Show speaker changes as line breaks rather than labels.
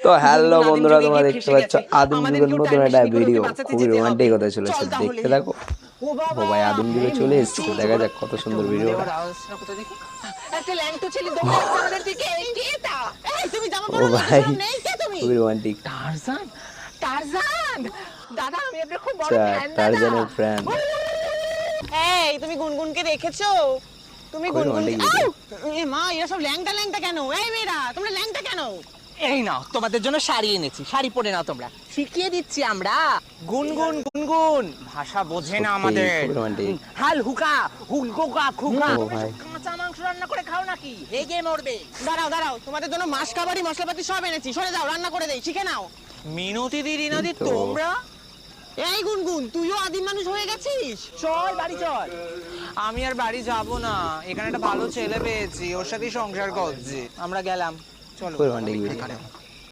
তো হ্যালো
গুনগুন আদিম
বন্ধুরা,
যুগে
তোমরা
গিয়ে
দেখতে
ফেঁসে
পাচ্ছ
গেছে।
আদিম
আমাদের
যুগের
কেউ
নতুন
টাইম
একটা
মেশিন করে
ভিডিও,
ওকে বাঁচাতে
খুবই
যেতে
রোমান্টিক
হবে।
হতে চলেছে।
চল তাহলে।
দেখতে থাকো।
ও
ও
বাবা,
ভাই, আদিম যুগে চলে এসেছে। দেখা যাক কত সুন্দর ভিডিওটা।
আওয়াজটা কোথা দেখি? একটা ল্যাংটো ছেলে দৌড়ে আসছে আমাদের দিকে। কে এটা? এই তুমি জামা
ও
পরো, লজ্জা
ভাই,
শরম নেই? কে তুমি?
খুবই রোমান্টিক।
টারজান, টারজান দাদা, আমি আপনার খুব বড়
আচ্ছা,
ফ্যান দাদা।
টারজানের ফ্যান।
এই তুমি গুনগুনকে দেখেছো? তুমি
খুবই
গুনগুনকে
রোমান্টিক ভিডিও।
এ মা, এরা সব ল্যাংটা ল্যাংটা কেন? এই মেয়েরা, তোমরা ল্যাংটা কেন? এই নাও, তোমাদের জন্য শাড়ি এনেছি, শাড়ি পরে নাও তোমরা। শিখিয়ে দিচ্ছি আমরা। গুনগুন গুনগুন ভাষা বোঝে না
সত্যি
আমাদের।
খুবই রোমান্টিক।
হাল হুকা হুকা খুকা।
ও
তোমরা
ভাই,
সব কাঁচা মাংস রান্না করে খাও নাকি? হেগে মরবে। দাঁড়াও দাঁড়াও, তোমাদের জন্য মাছ কাবাডি মশলাপাতি সব এনেছি। সরে যাও, রান্না করে দেই, শিখে নাও। মিনতি দি রিনাদি,
এই তো।
তোমরা? এই গুনগুন, তুইও আদিম মানুষ হয়ে গেছিস। চল বাড়ি চল। আমি আর বাড়ি যাব না, এখানে একটা ভালো ছেলে পেয়েছি, ওর সাথেই সংসার করছি। আমরা গেলাম, চলো।
খুবই রোমান্টিক ভিডিও।